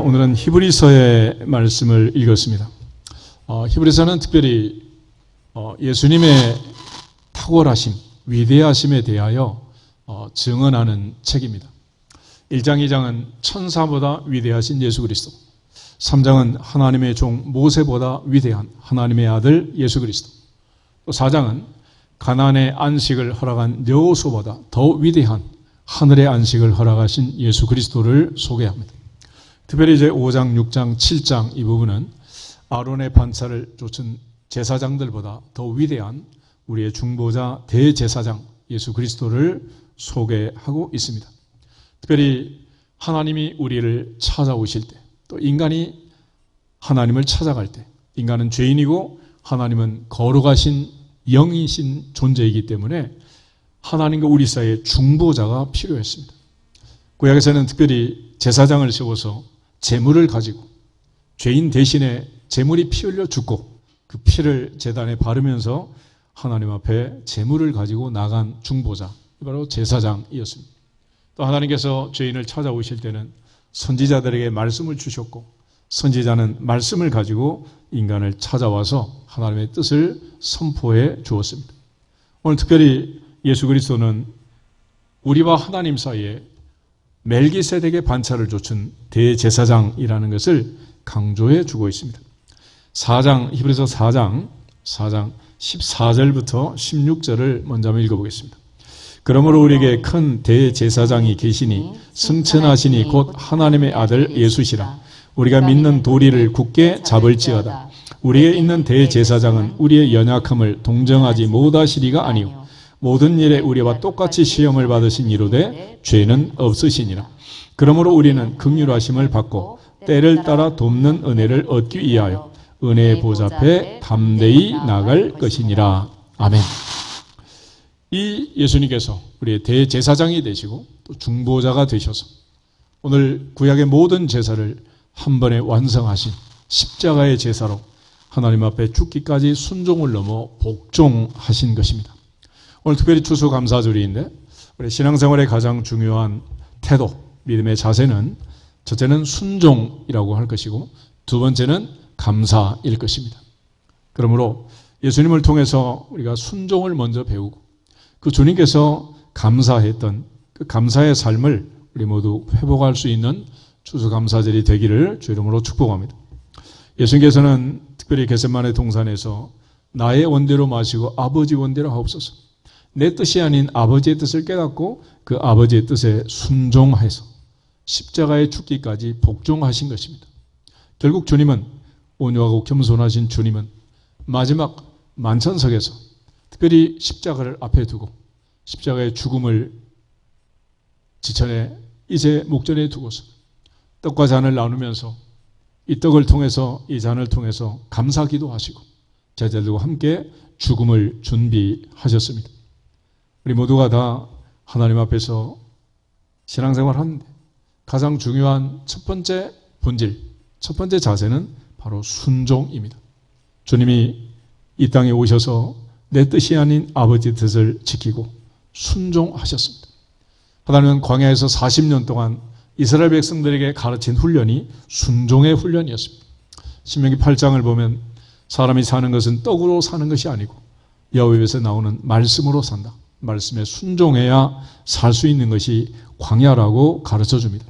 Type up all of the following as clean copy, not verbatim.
오늘은 히브리서의 말씀을 읽었습니다. 히브리서는 특별히 예수님의 탁월하심, 위대하심에 대하여 증언하는 책입니다. 1장, 2장은 천사보다 위대하신 예수 그리스도, 3장은 하나님의 종 모세보다 위대한 하나님의 아들 예수 그리스도, 또 4장은 가나안의 안식을 허락한 여호수아보다 더 위대한 하늘의 안식을 허락하신 예수 그리스도를 소개합니다. 특별히 이제 5장, 6장, 7장 이 부분은 아론의 반차를 좇은 제사장들보다 더 위대한 우리의 중보자 대제사장 예수 그리스도를 소개하고 있습니다. 특별히 하나님이 우리를 찾아오실 때, 또 인간이 하나님을 찾아갈 때, 인간은 죄인이고 하나님은 거룩하신 영이신 존재이기 때문에 하나님과 우리 사이에 중보자가 필요했습니다. 구약에서는 특별히 제사장을 세워서 제물을 가지고 죄인 대신에 제물이 피 흘려 죽고 그 피를 제단에 바르면서 하나님 앞에 제물을 가지고 나간 중보자, 바로 제사장이었습니다. 또 하나님께서 죄인을 찾아오실 때는 선지자들에게 말씀을 주셨고, 선지자는 말씀을 가지고 인간을 찾아와서 하나님의 뜻을 선포해 주었습니다. 오늘 특별히 예수 그리스도는 우리와 하나님 사이에 멜기세덱의 반차를 좇은 대제사장이라는 것을 강조해 주고 있습니다. 히브리서 4장 14절부터 16절을 먼저 한번 읽어보겠습니다. 그러므로 우리에게 큰 대제사장이 계시니 승천하시니 곧 하나님의 아들 예수시라. 우리가 믿는 도리를 굳게 잡을지어다. 우리에 있는 대제사장은 우리의 연약함을 동정하지 못하시리가 아니요 모든 일에 우리와 똑같이 시험을 받으신 이로되 죄는 없으시니라. 그러므로 우리는 긍휼하심을 받고 때를 따라 돕는 은혜를 얻기 위하여 은혜의 보좌 앞에 담대히 나갈 것이니라. 아멘. 이 예수님께서 우리의 대제사장이 되시고 또 중보자가 되셔서 오늘 구약의 모든 제사를 한 번에 완성하신 십자가의 제사로 하나님 앞에 죽기까지 순종을 넘어 복종하신 것입니다. 오늘 특별히 추수감사절인데 우리 신앙생활의 가장 중요한 태도, 믿음의 자세는 첫째는 순종이라고 할 것이고 두 번째는 감사일 것입니다. 그러므로 예수님을 통해서 우리가 순종을 먼저 배우고 그 주님께서 감사했던 그 감사의 삶을 우리 모두 회복할 수 있는 추수감사절이 되기를 주 이름으로 축복합니다. 예수님께서는 특별히 겟세마네 동산에서 나의 원대로 마시고 아버지 원대로 하옵소서. 내 뜻이 아닌 아버지의 뜻을 깨닫고 그 아버지의 뜻에 순종해서 십자가에 죽기까지 복종하신 것입니다. 결국 주님은, 온유하고 겸손하신 주님은 마지막 만찬석에서 특별히 십자가를 앞에 두고 십자가의 죽음을 지천에 이제 목전에 두고서 떡과 잔을 나누면서 이 떡을 통해서 이 잔을 통해서 감사 기도하시고 제자들과 함께 죽음을 준비하셨습니다. 우리 모두가 다 하나님 앞에서 신앙생활 하는데 가장 중요한 첫 번째 본질, 첫 번째 자세는 바로 순종입니다. 주님이 이 땅에 오셔서 내 뜻이 아닌 아버지의 뜻을 지키고 순종하셨습니다. 하나님은 광야에서 40년 동안 이스라엘 백성들에게 가르친 훈련이 순종의 훈련이었습니다. 신명기 8장을 보면 사람이 사는 것은 떡으로 사는 것이 아니고 여호와 입에서 나오는 말씀으로 산다. 말씀에 순종해야 살 수 있는 것이 광야라고 가르쳐 줍니다.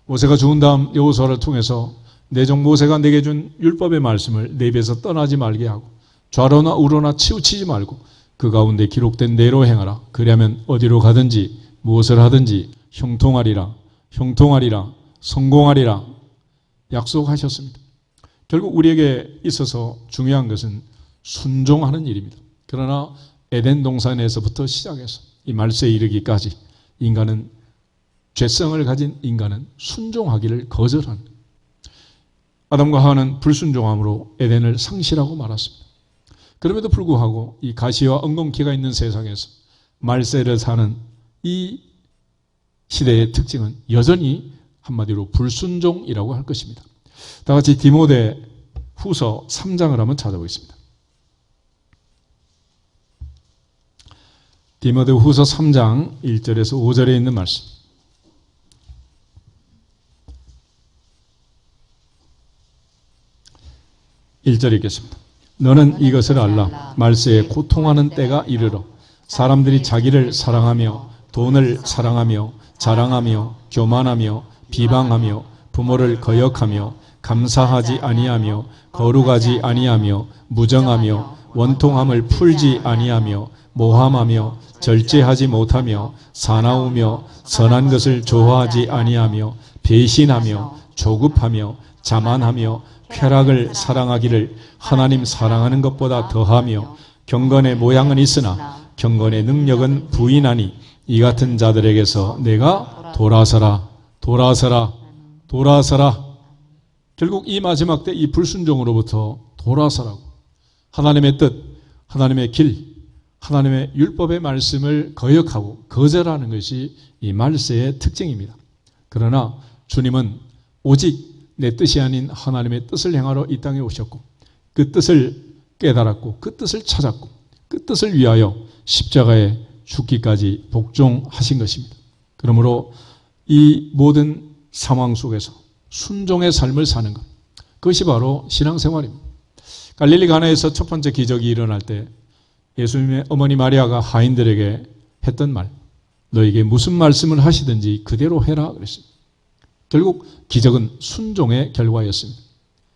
모세가 죽은 다음 여호수아를 통해서 내 종 모세가 내게 준 율법의 말씀을 내 입에서 떠나지 말게 하고 좌로나 우로나 치우치지 말고 그 가운데 기록된 대로 행하라. 그리하면 어디로 가든지 무엇을 하든지 형통하리라, 성공하리라 약속하셨습니다. 결국 우리에게 있어서 중요한 것은 순종하는 일입니다. 그러나 에덴 동산에서부터 시작해서 이 말세에 이르기까지 인간은, 죄성을 가진 인간은 순종하기를 거절하는, 아담과 하와는 불순종함으로 에덴을 상실하고 말았습니다. 그럼에도 불구하고 이 가시와 엉겅퀴가 있는 세상에서 말세를 사는 이 시대의 특징은 여전히 한마디로 불순종이라고 할 것입니다. 다 같이 디모데 후서 3장을 한번 찾아보겠습니다. 디모데 후서 3장 1절에서 5절에 있는 말씀. 1절 읽겠습니다. 너는 이것을 알라. 말세에 고통하는 때가 이르러 사람들이 자기를 사랑하며 돈을 사랑하며 자랑하며 교만하며 비방하며 부모를 거역하며 감사하지 아니하며 거룩하지 아니하며 무정하며 원통함을 풀지 아니하며 모함하며 절제하지 못하며 사나우며 선한 것을 좋아하지 아니하며 배신하며 조급하며 자만하며 쾌락을 사랑하기를 하나님 사랑하는 것보다 더하며 경건의 모양은 있으나 경건의 능력은 부인하니 이 같은 자들에게서 내가 돌아서라. 결국 이 마지막 때 이 불순종으로부터 돌아서라고. 하나님의 뜻, 하나님의 길, 하나님의 율법의 말씀을 거역하고 거절하는 것이 이 말세의 특징입니다. 그러나 주님은 오직 내 뜻이 아닌 하나님의 뜻을 행하러 이 땅에 오셨고 그 뜻을 깨달았고 그 뜻을 찾았고 그 뜻을 위하여 십자가에 죽기까지 복종하신 것입니다. 그러므로 이 모든 상황 속에서 순종의 삶을 사는 것, 그것이 바로 신앙생활입니다. 갈릴리 가나에서 첫 번째 기적이 일어날 때 예수님의 어머니 마리아가 하인들에게 했던 말, 너에게 무슨 말씀을 하시든지 그대로 해라 그랬습니다. 결국 기적은 순종의 결과였습니다.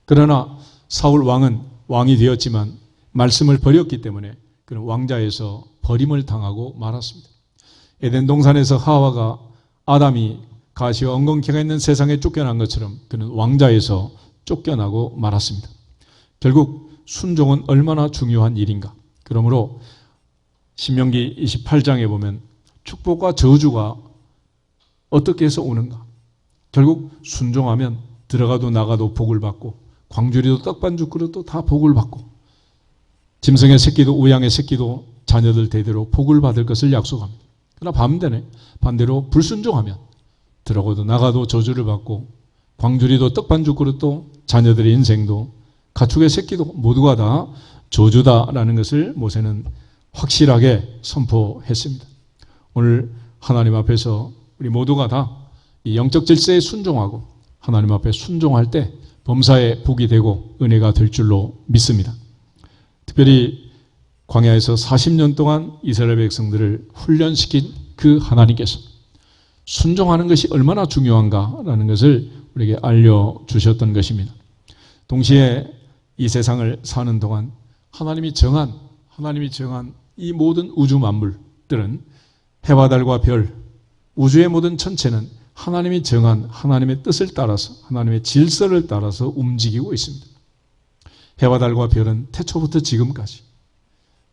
그러나 사울 왕은 왕이 되었지만 말씀을 버렸기 때문에 그는 왕자에서 버림을 당하고 말았습니다. 에덴 동산에서 하와가 아담이 가시와 엉겅퀴가 있는 세상에 쫓겨난 것처럼 그는 왕자에서 쫓겨나고 말았습니다. 결국 순종은 얼마나 중요한 일인가. 그러므로 신명기 28장에 보면 축복과 저주가 어떻게 해서 오는가. 결국 순종하면 들어가도 나가도 복을 받고 광주리도 떡반죽 그릇도 다 복을 받고 짐승의 새끼도 우양의 새끼도 자녀들 대대로 복을 받을 것을 약속합니다. 그러나 반대로 불순종하면 들어가도 나가도 저주를 받고 광주리도 떡반죽 그릇도 자녀들의 인생도 가축의 새끼도 모두가 다 저주다라는 것을 모세는 확실하게 선포했습니다. 오늘 하나님 앞에서 우리 모두가 다 이 영적 질서에 순종하고 하나님 앞에 순종할 때 범사에 복이 되고 은혜가 될 줄로 믿습니다. 특별히 광야에서 40년 동안 이스라엘 백성들을 훈련시킨 그 하나님께서 순종하는 것이 얼마나 중요한가라는 것을 우리에게 알려주셨던 것입니다. 동시에 이 세상을 사는 동안 하나님이 정한 이 모든 우주 만물들은 해와 달과 별, 우주의 모든 천체는 하나님이 정한 하나님의 뜻을 따라서 하나님의 질서를 따라서 움직이고 있습니다. 해와 달과 별은 태초부터 지금까지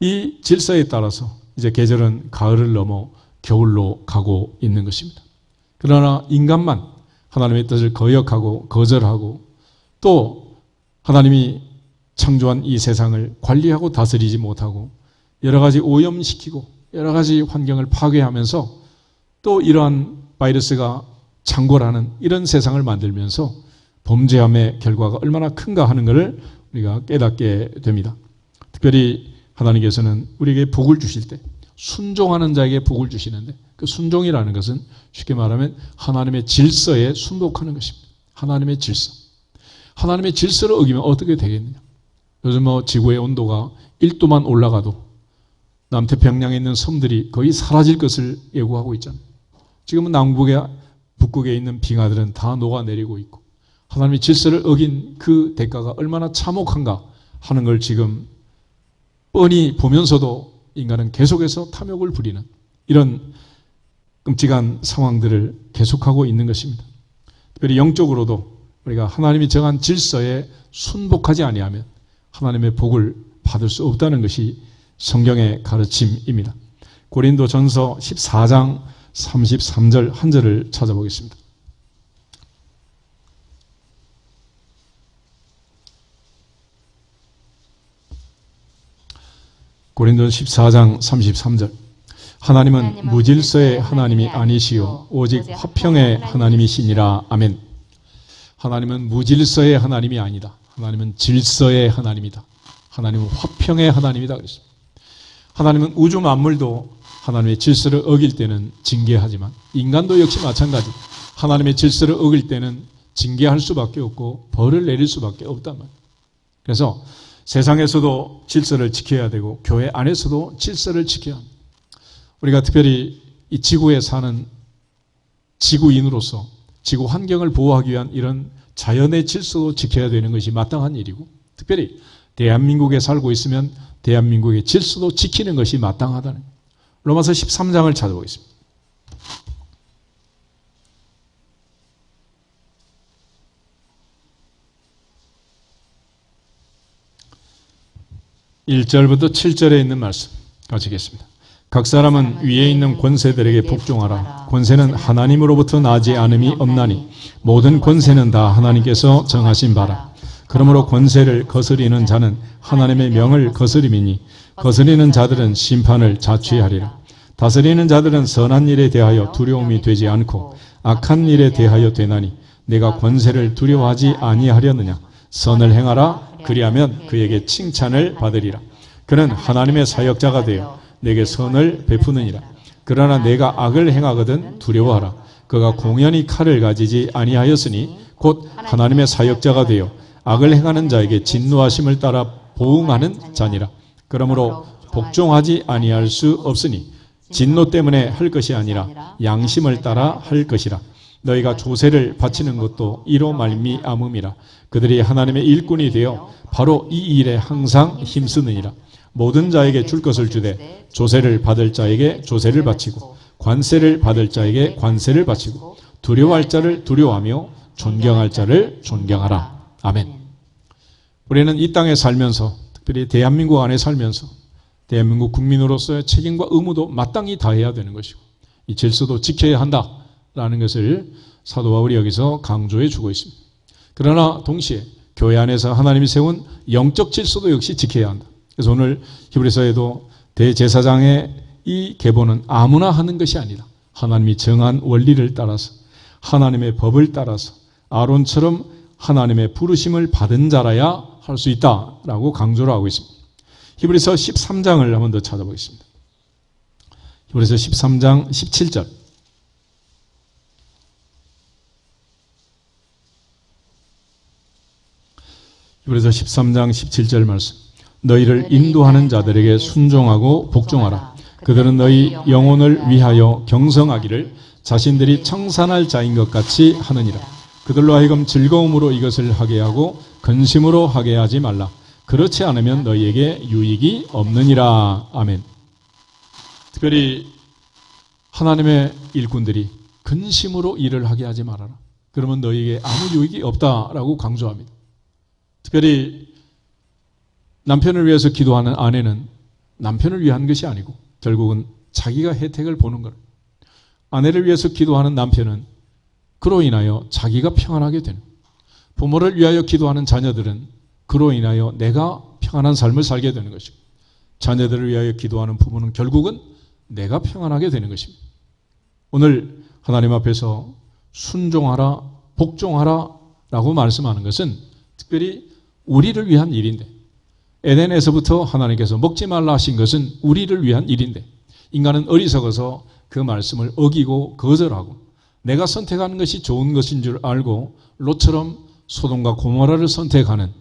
이 질서에 따라서 이제 계절은 가을을 넘어 겨울로 가고 있는 것입니다. 그러나 인간만 하나님의 뜻을 거역하고 거절하고 또 하나님이 창조한 이 세상을 관리하고 다스리지 못하고 여러 가지 오염시키고 여러 가지 환경을 파괴하면서 또 이러한 바이러스가 창궐하는 이런 세상을 만들면서 범죄함의 결과가 얼마나 큰가 하는 것을 우리가 깨닫게 됩니다. 특별히 하나님께서는 우리에게 복을 주실 때 순종하는 자에게 복을 주시는데 그 순종이라는 것은 쉽게 말하면 하나님의 질서에 순복하는 것입니다. 하나님의 질서. 하나님의 질서를 어기면 어떻게 되겠느냐. 요즘 지구의 온도가 1도만 올라가도 남태평양에 있는 섬들이 거의 사라질 것을 예고하고 있잖아요. 지금은 북극에 있는 빙하들은 다 녹아내리고 있고 하나님의 질서를 어긴 그 대가가 얼마나 참혹한가 하는 걸 지금 뻔히 보면서도 인간은 계속해서 탐욕을 부리는 이런 끔찍한 상황들을 계속하고 있는 것입니다. 특별히 영적으로도 우리가 하나님이 정한 질서에 순복하지 아니하면 하나님의 복을 받을 수 없다는 것이 성경의 가르침입니다. 고린도전서 14장 33절 한 절을 찾아보겠습니다. 고린도전 14장 33절 하나님은 무질서의 하나님이 아니시오 오직 화평의 하나님이시니라. 아멘. 하나님은 무질서의 하나님이 아니다. 하나님은 질서의 하나님이다. 하나님은 화평의 하나님이다 그랬습니다. 하나님은 우주 만물도 하나님의 질서를 어길 때는 징계하지만 인간도 역시 마찬가지. 하나님의 질서를 어길 때는 징계할 수밖에 없고 벌을 내릴 수밖에 없단 말이에요. 그래서 세상에서도 질서를 지켜야 되고 교회 안에서도 질서를 지켜야 합니다. 우리가 특별히 이 지구에 사는 지구인으로서 지구 환경을 보호하기 위한 이런 자연의 질서도 지켜야 되는 것이 마땅한 일이고, 특별히 대한민국에 살고 있으면 대한민국의 질서도 지키는 것이 마땅하다는 거예요. 로마서 13장을 찾아보겠습니다. (1절부터) (7절에) 있는 말씀 같이 읽겠습니다. 각 사람은 위에 있는 권세들에게 복종하라. 권세는 하나님으로부터 나지 않음이 없나니 모든 권세는 다 하나님께서 정하신 바라. 그러므로 권세를 거스리는 자는 하나님의 명을 거스림이니 거스리는 자들은 심판을 자취하리라. 다스리는 자들은 선한 일에 대하여 두려움이 되지 않고 악한 일에 대하여 되나니 내가 권세를 두려워하지 아니하려느냐. 선을 행하라. 그리하면 그에게 칭찬을 받으리라. 그는 하나님의 사역자가 되어 내게 선을 베푸느니라. 그러나 내가 악을 행하거든 두려워하라. 그가 공연히 칼을 가지지 아니하였으니 곧 하나님의 사역자가 되어 악을 행하는 자에게 진노하심을 따라 보응하는 자니라. 그러므로 복종하지 아니할 수 없으니 진노 때문에 할 것이 아니라 양심을 따라 할 것이라. 너희가 조세를 바치는 것도 이로 말미암음이라. 그들이 하나님의 일꾼이 되어 바로 이 일에 항상 힘쓰느니라. 모든 자에게 줄 것을 주되 조세를 받을 자에게 조세를 바치고 관세를 받을 자에게 관세를 바치고 두려워할 자를 두려워하며 존경할 자를 존경하라. 아멘. 우리는 이 땅에 살면서, 특별히 대한민국 안에 살면서 대한민국 국민으로서의 책임과 의무도 마땅히 다해야 되는 것이고 이 질서도 지켜야 한다라는 것을 사도 바울이 여기서 강조해 주고 있습니다. 그러나 동시에 교회 안에서 하나님이 세운 영적 질서도 역시 지켜야 한다. 그래서 오늘 히브리서에도 대제사장의 이 계보는 아무나 하는 것이 아니라 하나님이 정한 원리를 따라서 하나님의 법을 따라서 아론처럼 하나님의 부르심을 받은 자라야 할 수 있다라고 강조를 하고 있습니다. 히브리서 13장을 한번 더 찾아보겠습니다. 히브리서 13장 17절. 히브리서 13장 17절 말씀. 너희를 인도하는 자들에게 순종하고 복종하라. 그들은 너희 영혼을 위하여 경성하기를 자신들이 청산할 자인 것 같이 하느니라. 그들로 하여금 즐거움으로 이것을 하게 하고 근심으로 하게 하지 말라. 그렇지 않으면 너희에게 유익이 없느니라. 아멘. 특별히 하나님의 일꾼들이 근심으로 일을 하게 하지 말아라. 그러면 너희에게 아무 유익이 없다라고 강조합니다. 특별히 남편을 위해서 기도하는 아내는 남편을 위한 것이 아니고 결국은 자기가 혜택을 보는 것. 아내를 위해서 기도하는 남편은 그로 인하여 자기가 평안하게 되는, 부모를 위하여 기도하는 자녀들은 그로 인하여 내가 평안한 삶을 살게 되는 것이고, 자녀들을 위하여 기도하는 부모는 결국은 내가 평안하게 되는 것입니다. 오늘 하나님 앞에서 순종하라, 복종하라 라고 말씀하는 것은 특별히 우리를 위한 일인데, 에덴에서부터 하나님께서 먹지 말라 하신 것은 우리를 위한 일인데 인간은 어리석어서 그 말씀을 어기고 거절하고 내가 선택하는 것이 좋은 것인 줄 알고 롯처럼 소돔과 고모라를 선택하는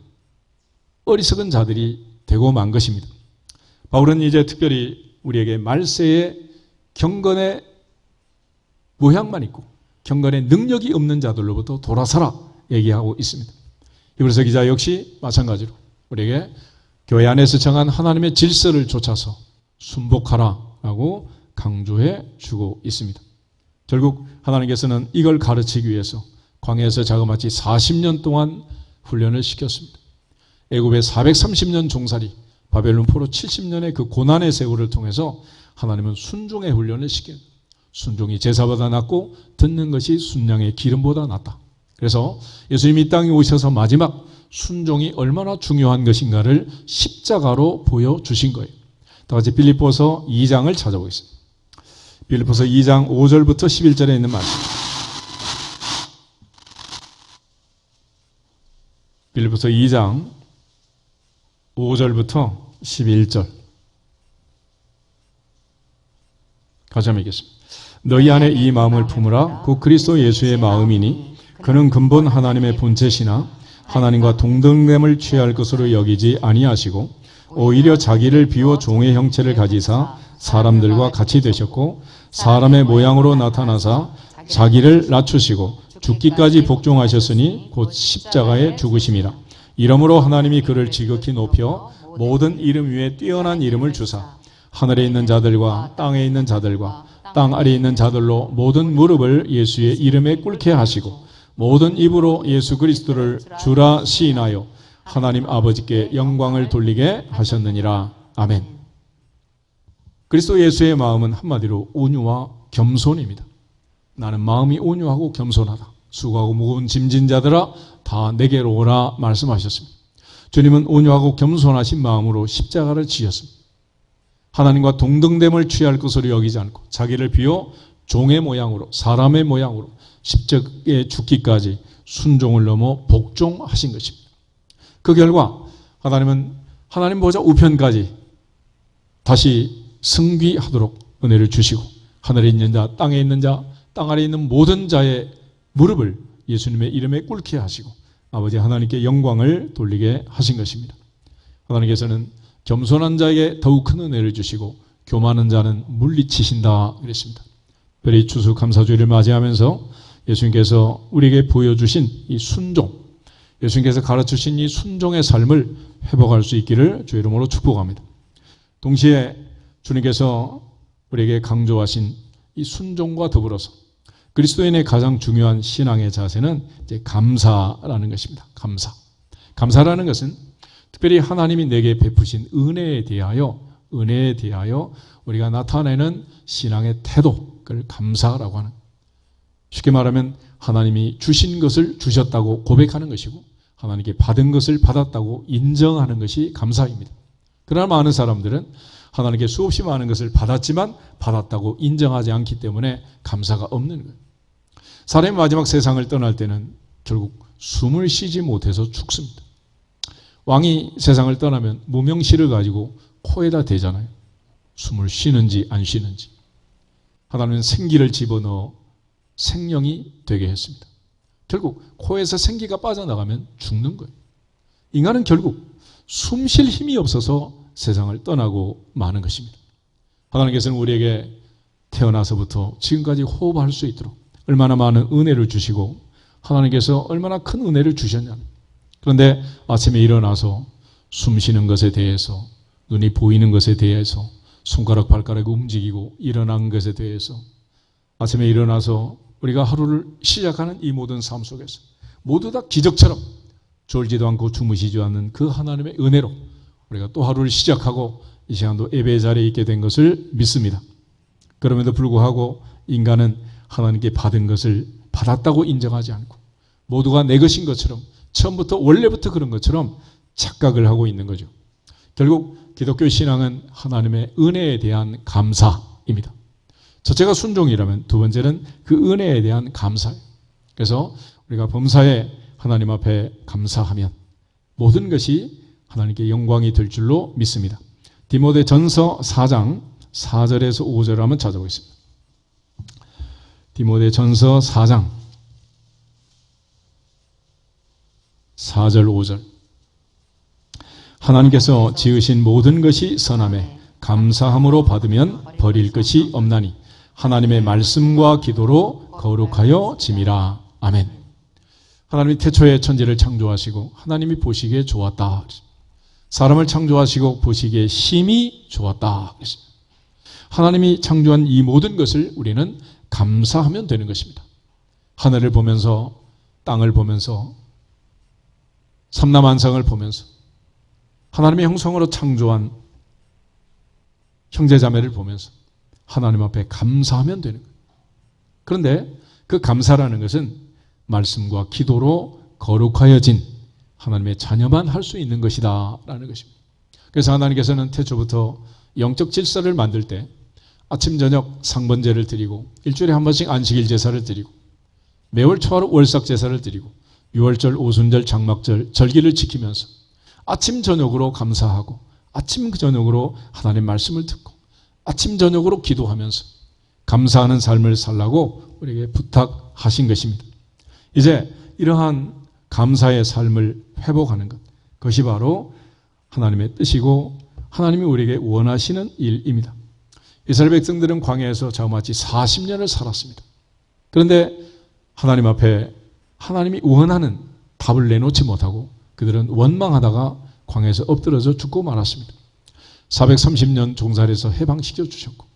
어리석은 자들이 되고 만 것입니다. 바울은 이제 특별히 우리에게 말세의 경건의 모양만 있고 경건의 능력이 없는 자들로부터 돌아서라 얘기하고 있습니다. 히브리서 기자 역시 마찬가지로 우리에게 교회 안에서 정한 하나님의 질서를 좇아서 순복하라라고 강조해 주고 있습니다. 결국 하나님께서는 이걸 가르치기 위해서 광야에서 자그마치 40년 동안 훈련을 시켰습니다. 애굽의 430년 종살이, 바벨론 포로 70년의 그 고난의 세월을 통해서 하나님은 순종의 훈련을 시켜요. 순종이 제사보다 낫고 듣는 것이 순양의 기름보다 낫다. 그래서 예수님이 이 땅에 오셔서 마지막 순종이 얼마나 중요한 것인가를 십자가로 보여주신 거예요. 다 같이 빌립보서 2장을 찾아보겠습니다. 빌립보서 2장 5절부터 11절에 있는 말씀. 빌립보서 2장 5절부터 11절. 같이 한번 읽겠습니다. 너희 안에 이 마음을 품으라. 곧 그리스도 예수의 마음이니 그는 근본 하나님의 본체시나 하나님과 동등됨을 취할 것으로 여기지 아니하시고 오히려 자기를 비워 종의 형체를 가지사 사람들과 같이 되셨고 사람의 모양으로 나타나사 자기를 낮추시고 죽기까지 복종하셨으니 곧 십자가에 죽으심이라. 이러므로 하나님이 그를 지극히 높여 모든 이름 위에 뛰어난 이름을 주사 하늘에 있는 자들과 땅에 있는 자들과 땅 아래에 있는 자들로 모든 무릎을 예수의 이름에 꿇게 하시고 모든 입으로 예수 그리스도를 주라 시인하여 하나님 아버지께 영광을 돌리게 하셨느니라. 아멘. 그리스도 예수의 마음은 한마디로 온유와 겸손입니다. 나는 마음이 온유하고 겸손하다. 수고하고 무거운 짐진 자들아 다 내게로 오라 말씀하셨습니다. 주님은 온유하고 겸손하신 마음으로 십자가를 지셨습니다. 하나님과 동등됨을 취할 것으로 여기지 않고 자기를 비워 종의 모양으로 사람의 모양으로 십자가에 죽기까지 순종을 넘어 복종하신 것입니다. 그 결과 하나님은 하나님 보좌 우편까지 다시 승귀하도록 은혜를 주시고 하늘에 있는 자, 땅에 있는 자, 땅 아래에 있는 모든 자의 무릎을 예수님의 이름에 꿇게 하시고 아버지 하나님께 영광을 돌리게 하신 것입니다. 하나님께서는 겸손한 자에게 더욱 큰 은혜를 주시고 교만한 자는 물리치신다 그랬습니다. 별이 추수 감사주일을 맞이하면서 예수님께서 우리에게 보여주신 이 순종, 예수님께서 가르치신 이 순종의 삶을 회복할 수 있기를 주의 이름으로 축복합니다. 동시에 주님께서 우리에게 강조하신 이 순종과 더불어서 그리스도인의 가장 중요한 신앙의 자세는 이제 감사라는 것입니다. 감사. 감사라는 것은 특별히 하나님이 내게 베푸신 은혜에 대하여 우리가 나타내는 신앙의 태도, 그걸 감사라고 하는. 쉽게 말하면 하나님이 주신 것을 주셨다고 고백하는 것이고 하나님께 받은 것을 받았다고 인정하는 것이 감사입니다. 그러나 많은 사람들은 하나님께 수없이 많은 것을 받았지만 받았다고 인정하지 않기 때문에 감사가 없는 거예요. 사람이 마지막 세상을 떠날 때는 결국 숨을 쉬지 못해서 죽습니다. 왕이 세상을 떠나면 무명시를 가지고 코에다 대잖아요. 숨을 쉬는지 안 쉬는지. 하나님은 생기를 집어넣어 생명이 되게 했습니다. 결국 코에서 생기가 빠져나가면 죽는 거예요. 인간은 결국 숨 쉴 힘이 없어서 세상을 떠나고 마는 것입니다. 하나님께서는 우리에게 태어나서부터 지금까지 호흡할 수 있도록 얼마나 많은 은혜를 주시고 하나님께서 얼마나 큰 은혜를 주셨냐는. 그런데 아침에 일어나서 숨 쉬는 것에 대해서 눈이 보이는 것에 대해서 손가락 발가락이 움직이고 일어난 것에 대해서 아침에 일어나서 우리가 하루를 시작하는 이 모든 삶 속에서 모두 다 기적처럼 졸지도 않고 주무시지 않는 그 하나님의 은혜로 우리가 또 하루를 시작하고 이 시간도 예배의 자리에 있게 된 것을 믿습니다. 그럼에도 불구하고 인간은 하나님께 받은 것을 받았다고 인정하지 않고 모두가 내 것인 것처럼 처음부터 원래부터 그런 것처럼 착각을 하고 있는 거죠. 결국 기독교 신앙은 하나님의 은혜에 대한 감사입니다. 첫째가 순종이라면 두 번째는 그 은혜에 대한 감사예요. 그래서 우리가 범사에 하나님 앞에 감사하면 모든 것이 하나님께 영광이 될 줄로 믿습니다. 디모데전서 4장 4절에서 5절을 한번 찾아보겠습니다. 디모데전서 4장 4절 5절. 하나님께서 지으신 모든 것이 선함에 감사함으로 받으면 버릴 것이 없나니 하나님의 말씀과 기도로 거룩하여 짐이라. 아멘. 하나님이 태초에 천지를 창조하시고 하나님이 보시기에 좋았다. 사람을 창조하시고 보시기에 심히 좋았다. 하나님이 창조한 이 모든 것을 우리는 감사하면 되는 것입니다. 하늘을 보면서 땅을 보면서 삼라만상을 보면서 하나님의 형성으로 창조한 형제자매를 보면서 하나님 앞에 감사하면 되는 거예요. 그런데 그 감사라는 것은 말씀과 기도로 거룩하여진 하나님의 자녀만 할 수 있는 것이다 라는 것입니다. 그래서 하나님께서는 태초부터 영적 질서를 만들 때 아침 저녁 상번제를 드리고 일주일에 한 번씩 안식일 제사를 드리고 매월 초하루 월삭 제사를 드리고 유월절, 오순절, 장막절, 절기를 지키면서 아침 저녁으로 감사하고 아침 저녁으로 하나님 말씀을 듣고 아침 저녁으로 기도하면서 감사하는 삶을 살라고 우리에게 부탁하신 것입니다. 이제 이러한 감사의 삶을 회복하는 것. 그것이 바로 하나님의 뜻이고 하나님이 우리에게 원하시는 일입니다. 이스라엘 백성들은 광야에서 자그마치 40년을 살았습니다. 그런데 하나님 앞에 하나님이 원하는 답을 내놓지 못하고 그들은 원망하다가 광야에서 엎드러져 죽고 말았습니다. 430년 종살이에서 해방시켜 주셨고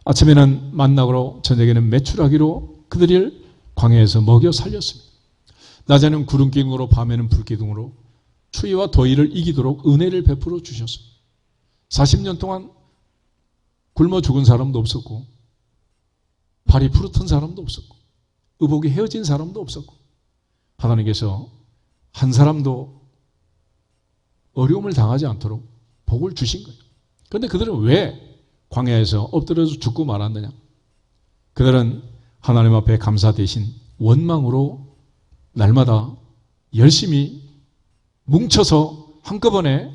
아침에는 만나고 저녁에는 메추라기로 그들을 광야에서 먹여 살렸습니다. 낮에는 구름기둥으로 밤에는 불기둥으로 추위와 더위를 이기도록 은혜를 베풀어 주셨습니다. 40년 동안 굶어 죽은 사람도 없었고 발이 부르튼 사람도 없었고 의복이 헤어진 사람도 없었고 하나님께서 한 사람도 어려움을 당하지 않도록 복을 주신 거예요. 그런데 그들은 왜 광야에서 엎드려서 죽고 말았느냐? 그들은 하나님 앞에 감사 대신 원망으로 날마다 열심히 뭉쳐서 한꺼번에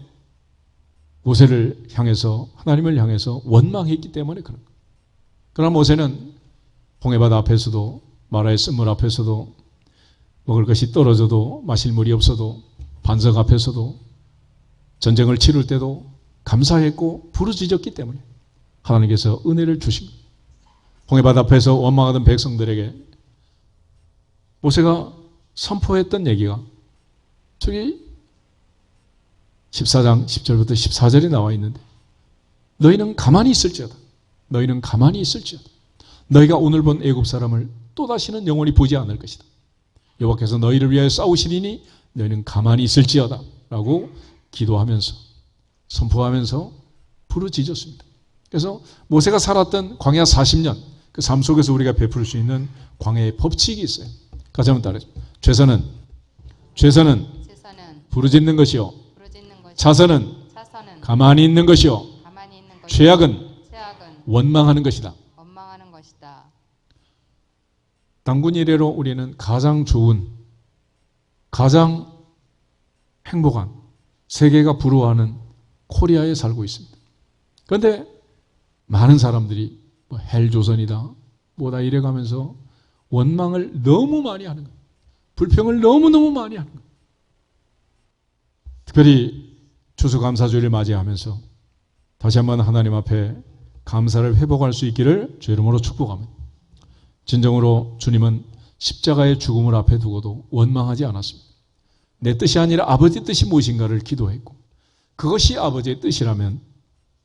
모세를 향해서 하나님을 향해서 원망했기 때문에 그런 거예요. 그러나 모세는 홍해바다 앞에서도 마라의 쓴물 앞에서도 먹을 것이 떨어져도 마실 물이 없어도 반석 앞에서도 전쟁을 치를 때도 감사했고 부르짖었기 때문에 하나님께서 은혜를 주신 거예요. 홍해바다 앞에서 원망하던 백성들에게 모세가 선포했던 얘기가 저기 14장 10절부터 14절에 나와 있는데 너희는 가만히 있을지어다. 너희는 가만히 있을지어다. 너희가 오늘 본 애굽 사람을 또다시는 영원히 보지 않을 것이다. 여호와께서 너희를 위하여 싸우시리니 너희는 가만히 있을지어다 라고 기도하면서 선포하면서 부르짖었습니다. 그래서 모세가 살았던 광야 40년 그 삶 속에서 우리가 베풀 수 있는 광야의 법칙이 있어요. 같이 한번 따라해요. 죄선은 부르짖는 것이요 자선은 가만히 있는 것이요 죄악은 원망하는 것이다. 단군 이래로 우리는 가장 좋은 가장 행복한 세계가 부러워하는 코리아에 살고 있습니다. 그런데 많은 사람들이 뭐 헬조선이다 뭐다 이래가면서 원망을 너무 많이 하는 거예요. 불평을 너무너무 많이 하는 거예요. 특별히 추수감사주일을 맞이하면서 다시 한번 하나님 앞에 감사를 회복할 수 있기를 주 이름으로 축복합니다. 진정으로 주님은 십자가의 죽음을 앞에 두고도 원망하지 않았습니다. 내 뜻이 아니라 아버지 뜻이 무엇인가를 기도했고 그것이 아버지의 뜻이라면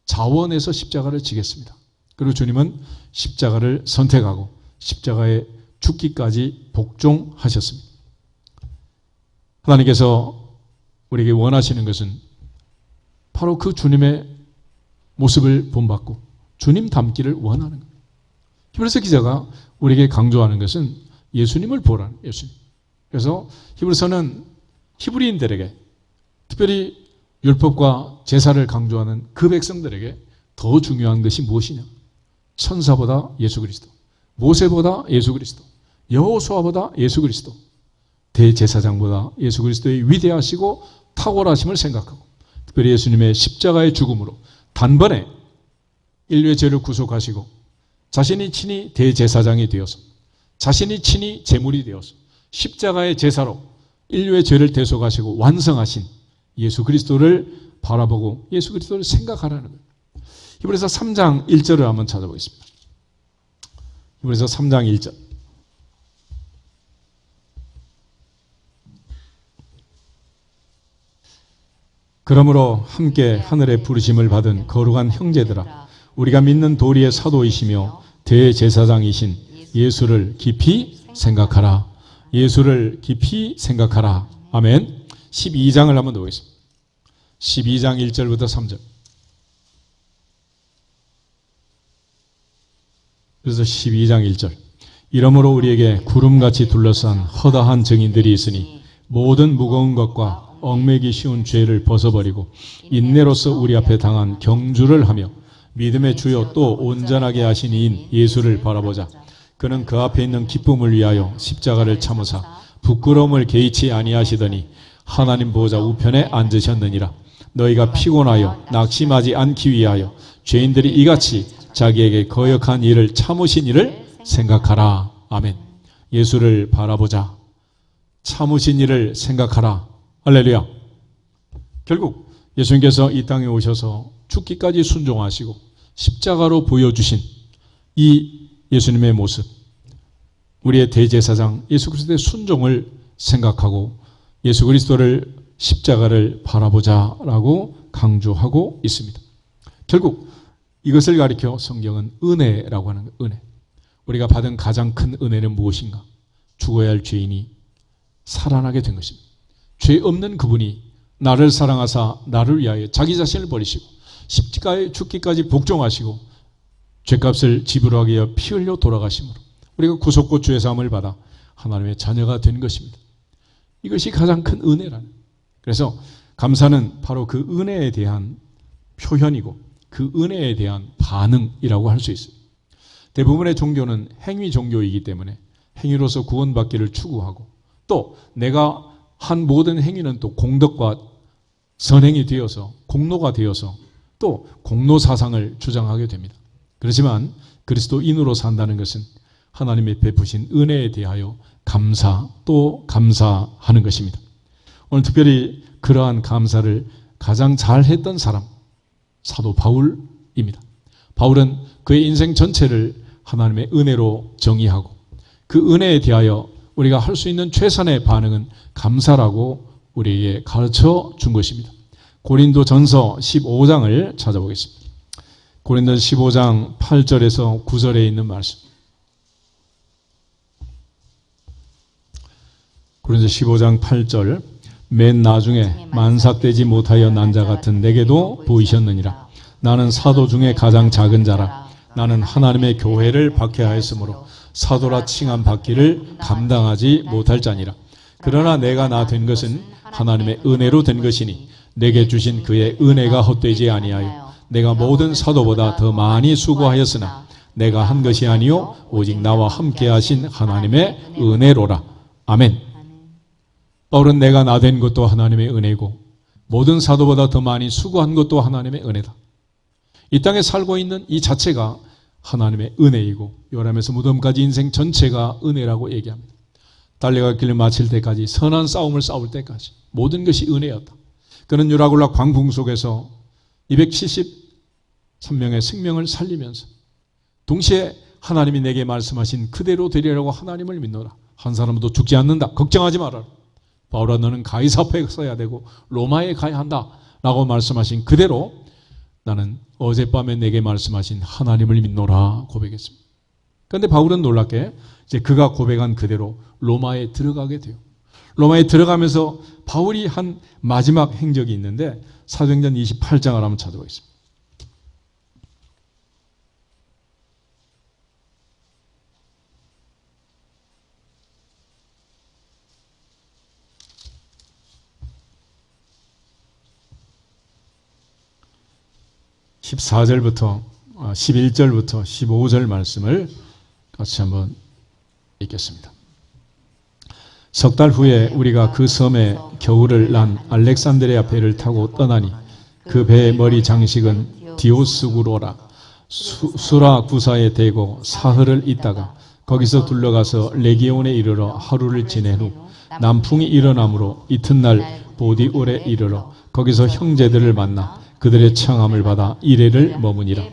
자원해서 십자가를 지겠습니다. 그리고 주님은 십자가를 선택하고 십자가에 죽기까지 복종하셨습니다. 하나님께서 우리에게 원하시는 것은 바로 그 주님의 모습을 본받고 주님 닮기를 원하는 거예요. 히브리서 기자가 우리에게 강조하는 것은 예수님을 보라는 예수님. 그래서 히브리서는 히브리인들에게 특별히 율법과 제사를 강조하는 그 백성들에게 더 중요한 것이 무엇이냐? 천사보다 예수 그리스도, 모세보다 예수 그리스도, 여호수아보다 예수 그리스도, 대제사장보다 예수 그리스도의 위대하시고 탁월하심을 생각하고 특별히 예수님의 십자가의 죽음으로 단번에 인류의 죄를 구속하시고 자신이 친히 대제사장이 되어서 자신이 친히 제물이 되어서 십자가의 제사로 인류의 죄를 대속하시고 완성하신 예수 그리스도를 바라보고 예수 그리스도를 생각하라는 거예요. 히브리서 3장 1절을 한번 찾아보겠습니다. 히브리서 3장 1절. 그러므로 함께 하늘의 부르심을 받은 거룩한 형제들아 우리가 믿는 도리의 사도이시며 대제사장이신 예수를 깊이 생각하라. 예수를 깊이 생각하라. 아멘. 12장을 한번 보겠습니다. 12장 1절부터 3절. 그래서 12장 1절. 이러므로 우리에게 구름같이 둘러싼 허다한 증인들이 있으니 모든 무거운 것과 얽매기 쉬운 죄를 벗어버리고 인내로서 우리 앞에 당한 경주를 하며 믿음의 주요 또 온전하게 하신 이인 예수를 바라보자. 그는 그 앞에 있는 기쁨을 위하여 십자가를 참으사 부끄러움을 개의치 아니하시더니 하나님 보좌 우편에 앉으셨느니라. 너희가 피곤하여 낙심하지 않기 위하여 죄인들이 이같이 자기에게 거역한 일을 참으신 일을 생각하라. 아멘. 예수를 바라보자. 참으신 일을 생각하라. 할렐루야. 결국 예수님께서 이 땅에 오셔서 죽기까지 순종하시고 십자가로 보여주신 이 예수님의 모습, 우리의 대제사장 예수 그리스도의 순종을 생각하고 예수 그리스도를 십자가를 바라보자라고 강조하고 있습니다. 결국 이것을 가리켜 성경은 은혜라고 하는 거예요. 은혜. 우리가 받은 가장 큰 은혜는 무엇인가? 죽어야 할 죄인이 살아나게 된 것입니다. 죄 없는 그분이 나를 사랑하사 나를 위하여 자기 자신을 버리시고 십자가에 죽기까지 복종하시고 죄값을 지불하기 위하여 피 흘려 돌아가심으로 우리가 구속고 죄 사함을 받아 하나님의 자녀가 된 것입니다. 이것이 가장 큰 은혜라는. 그래서 감사는 바로 그 은혜에 대한 표현이고 그 은혜에 대한 반응이라고 할 수 있어요. 대부분의 종교는 행위 종교이기 때문에 행위로서 구원받기를 추구하고 또 내가 한 모든 행위는 또 공덕과 선행이 되어서 공로가 되어서 또 공로 사상을 주장하게 됩니다. 그렇지만 그리스도인으로 산다는 것은 하나님의 베푸신 은혜에 대하여 감사 또 감사하는 것입니다. 오늘 특별히 그러한 감사를 가장 잘했던 사람 사도 바울입니다. 바울은 그의 인생 전체를 하나님의 은혜로 정의하고 그 은혜에 대하여 우리가 할 수 있는 최선의 반응은 감사라고 우리에게 가르쳐 준 것입니다. 고린도전서 15장을 찾아보겠습니다. 고린도전서 15장 8절에서 9절에 있는 말씀. 고린도전서 15장 8절. 맨 나중에 만삭되지 못하여 난 자 같은 내게도 보이셨느니라. 나는 사도 중에 가장 작은 자라. 나는 하나님의 교회를 박해하였으므로 사도라 칭함 받기를 감당하지 못할 자니라. 그러나 내가 나 된 것은 하나님의 은혜로 된 것이니 내게 주신 그의 은혜가 헛되지 아니하여 내가 모든 사도보다 더 많이 수고하였으나 내가 한 것이 아니요 오직 나와 함께 하신 하나님의 은혜로라. 아멘. 바울은 내가 나 된 것도 하나님의 은혜고 모든 사도보다 더 많이 수고한 것도 하나님의 은혜다. 이 땅에 살고 있는 이 자체가 하나님의 은혜이고 요람에서 무덤까지 인생 전체가 은혜라고 얘기합니다. 달려갈 길을 마칠 때까지 선한 싸움을 싸울 때까지 모든 것이 은혜였다. 그는 유라굴라 광풍 속에서 273명의 생명을 살리면서 동시에 하나님이 내게 말씀하신 그대로 되리라고 하나님을 믿노라. 한 사람도 죽지 않는다. 걱정하지 말아라. 바울아 너는 가이사파에 써야 되고 로마에 가야 한다 라고 말씀하신 그대로 나는 어젯밤에 내게 말씀하신 하나님을 믿노라 고백했습니다. 그런데 바울은 놀랍게 이제 그가 고백한 그대로 로마에 들어가게 돼요. 로마에 들어가면서 바울이 한 마지막 행적이 있는데 사도행전 28장을 한번 찾아보겠습니다. (14절부터) 11절부터 15절 말씀을 같이 한번 읽겠습니다. 석 달 후에 우리가 그 섬에 겨울을 난 알렉산드리아 배를 타고 떠나니 그 배의 머리 장식은 디오스구로라. 수라 구사에 대고 사흘을 있다가 거기서 둘러가서 레기온에 이르러 하루를 지낸 후 남풍이 일어나므로 이튿날 보디올에 이르러 거기서 형제들을 만나 그들의 청함을 받아 이레를 머무니라.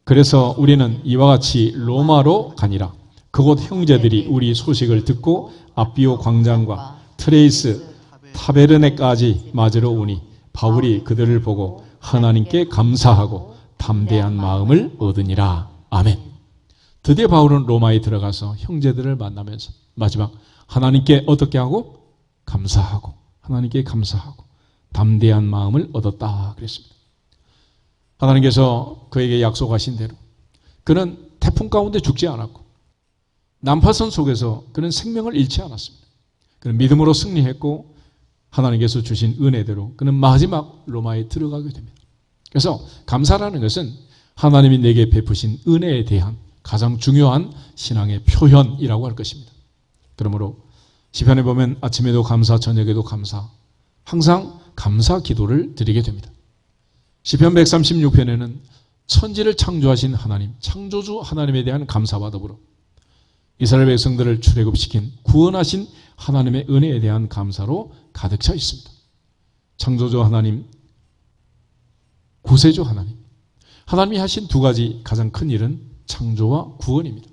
그래서 우리는 이와 같이 로마로 가니라. 그곳 형제들이 우리 소식을 듣고 앞비오 광장과 트레이스 타베르네까지 맞으러 오니 바울이 그들을 보고 하나님께 감사하고 담대한 마음을 얻으니라. 아멘. 드디어 바울은 로마에 들어가서 형제들을 만나면서 마지막 하나님께 어떻게 하고? 감사하고 하나님께 감사하고 담대한 마음을 얻었다 그랬습니다. 하나님께서 그에게 약속하신 대로 그는 태풍 가운데 죽지 않았고 난파선 속에서 그는 생명을 잃지 않았습니다. 그는 믿음으로 승리했고 하나님께서 주신 은혜대로 그는 마지막 로마에 들어가게 됩니다. 그래서 감사라는 것은 하나님이 내게 베푸신 은혜에 대한 가장 중요한 신앙의 표현이라고 할 것입니다. 그러므로 시편에 보면 아침에도 감사, 저녁에도 감사, 항상 감사 기도를 드리게 됩니다. 시편 136편에는 천지를 창조하신 하나님, 창조주 하나님에 대한 감사와 더불어 이스라엘 백성들을 출애굽시킨 구원하신 하나님의 은혜에 대한 감사로 가득 차 있습니다. 창조주 하나님, 구세주 하나님, 하나님이 하신 두 가지 가장 큰 일은 창조와 구원입니다.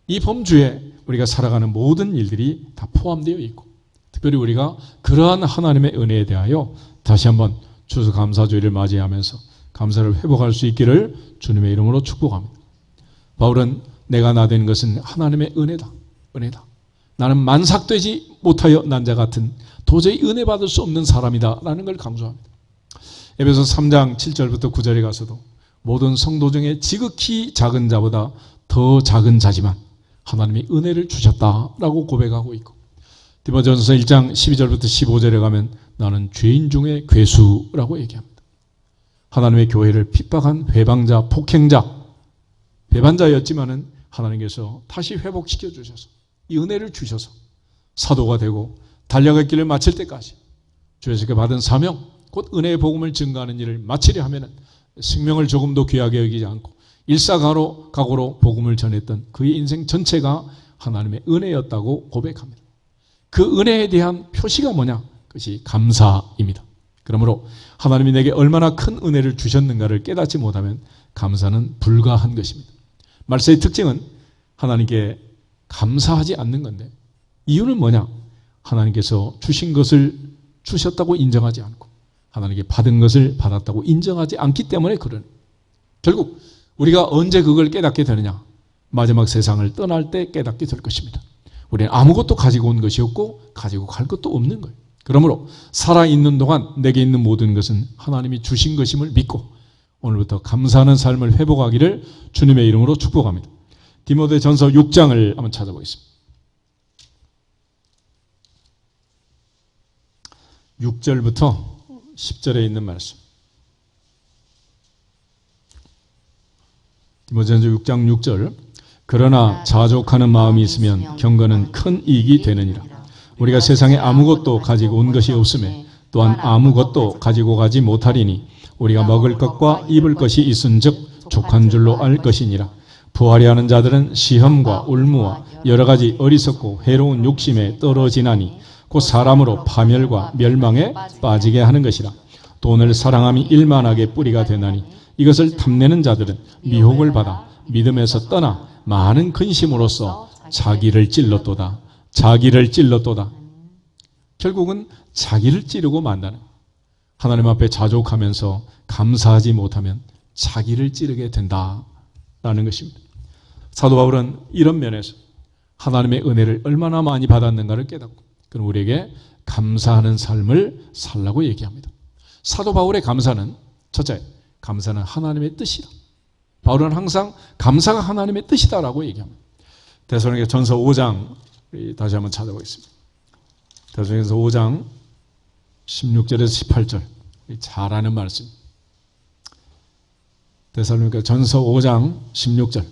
이 범주에 우리가 살아가는 모든 일들이 다 포함되어 있고, 특별히 우리가 그러한 하나님의 은혜에 대하여 다시 한번 추수감사주일을 맞이하면서 감사를 회복할 수 있기를 주님의 이름으로 축복합니다. 바울은 내가 나된 것은 하나님의 은혜다. 은혜다. 나는 만삭되지 못하여 난 자 같은 도저히 은혜 받을 수 없는 사람이다 라는 걸 강조합니다. 에베소 3장 7절부터 9절에 가서도 모든 성도 중에 지극히 작은 자보다 더 작은 자지만 하나님이 은혜를 주셨다라고 고백하고 있고, 디모데전서 1장 12절부터 15절에 가면 나는 죄인 중에 괴수라고 얘기합니다. 하나님의 교회를 핍박한 회방자, 폭행자, 배반자였지만은 하나님께서 다시 회복시켜 주셔서 이 은혜를 주셔서 사도가 되고 달려갈 길을 마칠 때까지 주에서 받은 사명, 곧 은혜의 복음을 증거하는 일을 마치려 하면은 생명을 조금도 귀하게 여기지 않고 일사각오로 복음을 전했던 그의 인생 전체가 하나님의 은혜였다고 고백합니다. 그 은혜에 대한 표시가 뭐냐? 그것이 감사입니다. 그러므로 하나님이 내게 얼마나 큰 은혜를 주셨는가를 깨닫지 못하면 감사는 불가한 것입니다. 말세의 특징은 하나님께 감사하지 않는 건데, 이유는 뭐냐? 하나님께서 주신 것을 주셨다고 인정하지 않고 하나님께 받은 것을 받았다고 인정하지 않기 때문에 그런, 결국 우리가 언제 그걸 깨닫게 되느냐? 마지막 세상을 떠날 때 깨닫게 될 것입니다. 우리는 아무것도 가지고 온 것이 없고 가지고 갈 것도 없는 거예요. 그러므로 살아있는 동안 내게 있는 모든 것은 하나님이 주신 것임을 믿고 오늘부터 감사하는 삶을 회복하기를 주님의 이름으로 축복합니다. 디모데전서 6장을 한번 찾아보겠습니다. 6절부터 10절에 있는 말씀. 디모데전서 6장 6절. 그러나 자족하는 마음이 있으면 경건은 큰 이익이 되느니라. 우리가 세상에 아무것도 가지고 온 것이 없음에 또한 아무것도 가지고 가지 못하리니 우리가 먹을 것과 입을 것이 있은즉 족한 줄로 알 것이니라. 부하려 하는 자들은 시험과 울무와 여러 가지 어리석고 해로운 욕심에 떨어지나니 곧 사람으로 파멸과 멸망에 빠지게 하는 것이라. 돈을 사랑함이 일만하게 뿌리가 되나니 이것을 탐내는 자들은 미혹을 받아 믿음에서 떠나 많은 근심으로써 자기를 찔렀도다. 자기를 찔렀도다. 결국은 자기를 찌르고 만다는, 하나님 앞에 자족하면서 감사하지 못하면 자기를 찌르게 된다라는 것입니다. 사도 바울은 이런 면에서 하나님의 은혜를 얼마나 많이 받았는가를 깨닫고 그럼 우리에게 감사하는 삶을 살라고 얘기합니다. 사도 바울의 감사는 첫째, 감사는 하나님의 뜻이다. 바울은 항상 감사가 하나님의 뜻이다라고 얘기합니다. 데살로니가 전서 5장 다시 한번 찾아보겠습니다. 데살로니가서 5장 16절에서 18절 잘 아는 말씀. 데살로니가 전서 5장 16절.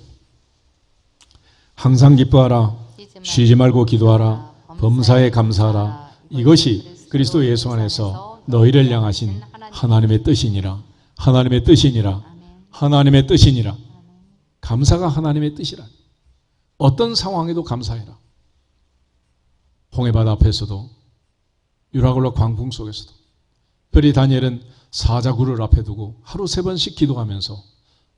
항상 기뻐하라. 쉬지 말고 기도하라. 범사에 감사하라. 이것이 그리스도 예수 안에서 너희를 향하신 하나님의 뜻이니라. 하나님의 뜻이니라. 하나님의 뜻이니라. 감사가 하나님의 뜻이라. 어떤 상황에도 감사해라. 홍해바다 앞에서도 유라굴로 광풍 속에서도 특별히 다니엘은 사자굴을 앞에 두고 하루 3번씩 기도하면서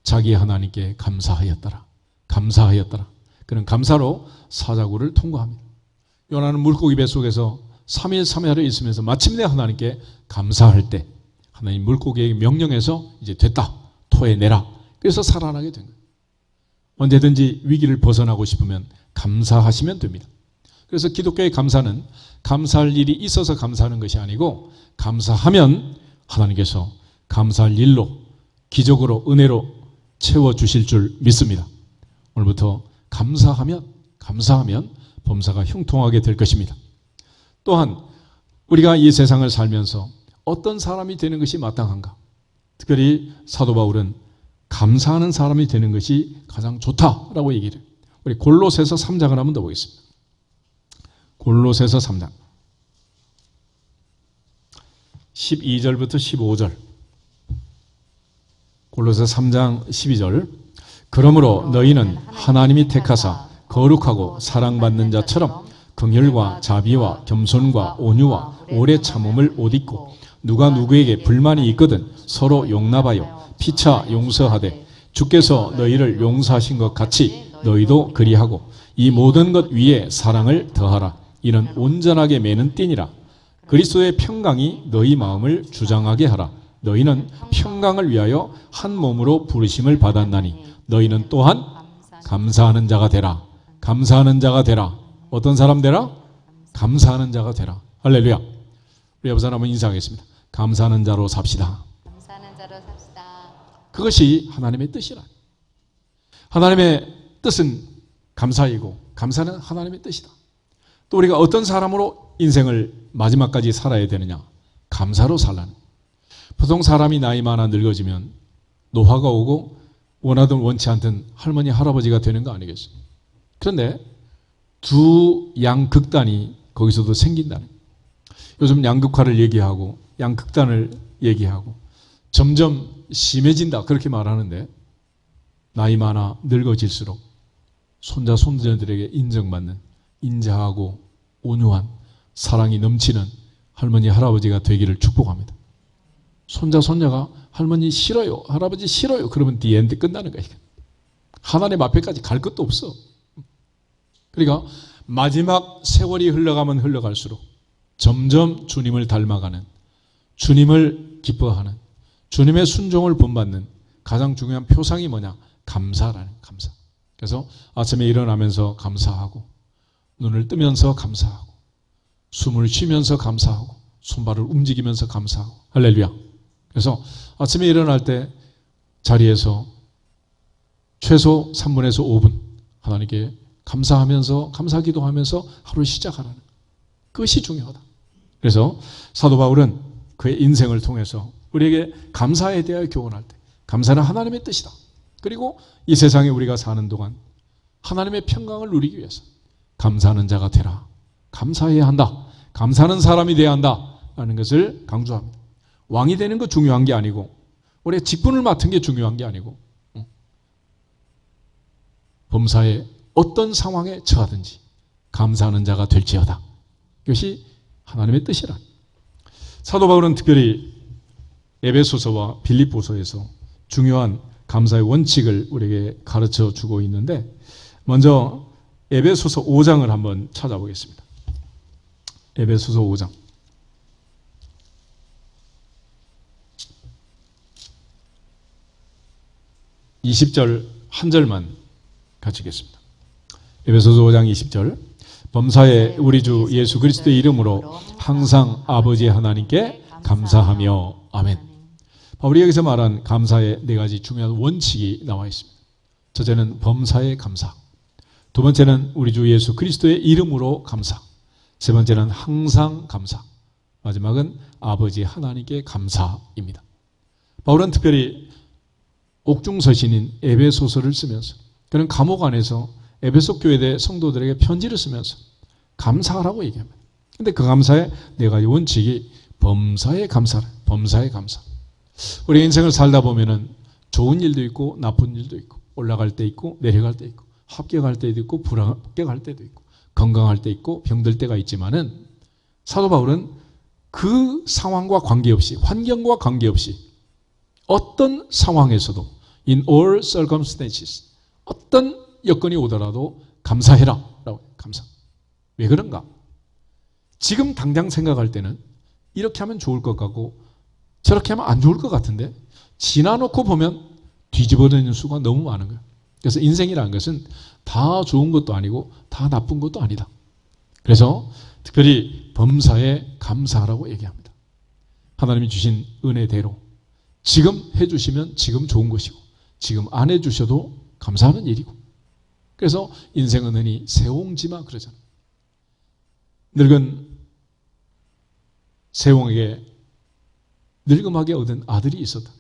자기 하나님께 감사하였더라. 감사하였더라. 그는 감사로 사자굴을 통과합니다. 요나는 물고기 뱃속에서 3일 3야를 있으면서 마침내 하나님께 감사할 때 하나님 물고기에게 명령해서 이제 됐다. 토해내라. 그래서 살아나게 된 거예요. 언제든지 위기를 벗어나고 싶으면 감사하시면 됩니다. 그래서 기독교의 감사는 감사할 일이 있어서 감사하는 것이 아니고 감사하면 하나님께서 감사할 일로 기적으로 은혜로 채워주실 줄 믿습니다. 오늘부터 감사하면 범사가 형통하게 될 것입니다. 또한 우리가 이 세상을 살면서 어떤 사람이 되는 것이 마땅한가? 특별히 사도 바울은 감사하는 사람이 되는 것이 가장 좋다라고 얘기를 해요. 우리 골로새서 3장을 한번 더 보겠습니다. 골로새서 3장 12절부터 15절. 골로새서 3장 12절. 그러므로 너희는 하나님이 택하사 거룩하고 사랑받는 자처럼 긍휼과 자비와 겸손과 온유와 오래 참음을 옷 입고 누가 누구에게 불만이 있거든 서로 용납하여 피차 용서하되 주께서 너희를 용서하신 것 같이 너희도 그리하고 이 모든 것 위에 사랑을 더하라. 이는 온전하게 매는 띠니라. 그리스도의 평강이 너희 마음을 주장하게 하라. 너희는 평강을 위하여 한 몸으로 부르심을 받았나니 너희는 또한 감사하는 자가 되라. 감사하는 자가 되라. 어떤 사람 되라? 감사하는 자가 되라. 할렐루야. 우리 아버지 한번 인사하겠습니다. 감사하는 자로 삽시다. 감사하는 자로 삽시다. 그것이 하나님의 뜻이라. 하나님의 뜻은 감사이고 감사는 하나님의 뜻이다. 또 우리가 어떤 사람으로 인생을 마지막까지 살아야 되느냐? 감사로 살라는. 보통 사람이 나이 많아 늙어지면 노화가 오고 원하든 원치 않든 할머니 할아버지가 되는 거 아니겠어요? 그런데 두 양극단이 거기서도 생긴다는. 요즘 양극화를 얘기하고 양극단을 얘기하고 점점 심해진다 그렇게 말하는데 나이 많아 늙어질수록 손자 손자들에게 인정받는 인자하고 온유한 사랑이 넘치는 할머니 할아버지가 되기를 축복합니다. 손자 손녀가 할머니 싫어요 할아버지 싫어요 그러면 디엔드 끝나는 거야. 하나님 앞에까지 갈 것도 없어. 그러니까 마지막 세월이 흘러가면 흘러갈수록 점점 주님을 닮아가는, 주님을 기뻐하는, 주님의 순종을 본받는 가장 중요한 표상이 뭐냐? 감사라는. 감사. 그래서 아침에 일어나면서 감사하고 눈을 뜨면서 감사하고 숨을 쉬면서 감사하고 손발을 움직이면서 감사하고. 할렐루야. 그래서 아침에 일어날 때 자리에서 최소 3분에서 5분 하나님께 감사하면서 감사 기도하면서 하루를 시작하라는 그것이 중요하다. 그래서 사도 바울은 그의 인생을 통해서 우리에게 감사에 대하여 교훈할 때 감사는 하나님의 뜻이다. 그리고 이 세상에 우리가 사는 동안 하나님의 평강을 누리기 위해서 감사하는 자가 되라. 감사해야 한다. 감사하는 사람이 되어야 한다. 라는 것을 강조합니다. 왕이 되는 거 중요한 게 아니고 우리가 직분을 맡은 게 중요한 게 아니고 범사에 어떤 상황에 처하든지 감사하는 자가 될지어다. 이것이 하나님의 뜻이라. 사도 바울은 특별히 에베소서와 빌립보서에서 중요한 감사의 원칙을 우리에게 가르쳐 주고 있는데 먼저 에베소서 5장을 한번 찾아보겠습니다. 에베소서 5장. 20절 한 절만 같이 읽겠습니다. 에베소서 5장 20절. 범사에 우리 주 예수 그리스도의 이름으로 항상 아버지 하나님께 감사하며. 아멘. 바울이 여기서 말한 감사의 네 가지 중요한 원칙이 나와 있습니다. 첫째는 범사의 감사, 두 번째는 우리 주 예수 그리스도의 이름으로 감사, 세 번째는 항상 감사, 마지막은 아버지 하나님께 감사입니다. 바울은 특별히 옥중서신인 에베소서를 쓰면서 그는 감옥 안에서 에베소 교회의 성도들에게 편지를 쓰면서 감사하라고 얘기합니다. 그런데 그 감사의 네 가지 원칙이 범사의 감사라. 범사의 감사. 우리 인생을 살다 보면은 좋은 일도 있고 나쁜 일도 있고 올라갈 때 있고 내려갈 때 있고 합격할 때도 있고 불합격할 때도 있고 건강할 때 있고 병들 때가 있지만은 사도 바울은 그 상황과 관계없이 환경과 관계없이 어떤 상황에서도 in all circumstances 어떤 여건이 오더라도 감사해라 라고. 감사. 왜 그런가? 지금 당장 생각할 때는 이렇게 하면 좋을 것 같고 저렇게 하면 안 좋을 것 같은데 지나놓고 보면 뒤집어지는 수가 너무 많은 거예요. 그래서 인생이라는 것은 다 좋은 것도 아니고 다 나쁜 것도 아니다. 그래서 특별히 범사에 감사하라고 얘기합니다. 하나님이 주신 은혜대로 지금 해주시면 지금 좋은 것이고 지금 안 해주셔도 감사하는 일이고. 그래서 인생은 흔히 세옹지마 그러잖아요. 늙은 세옹에게 늙음하게 얻은 아들이 있었다.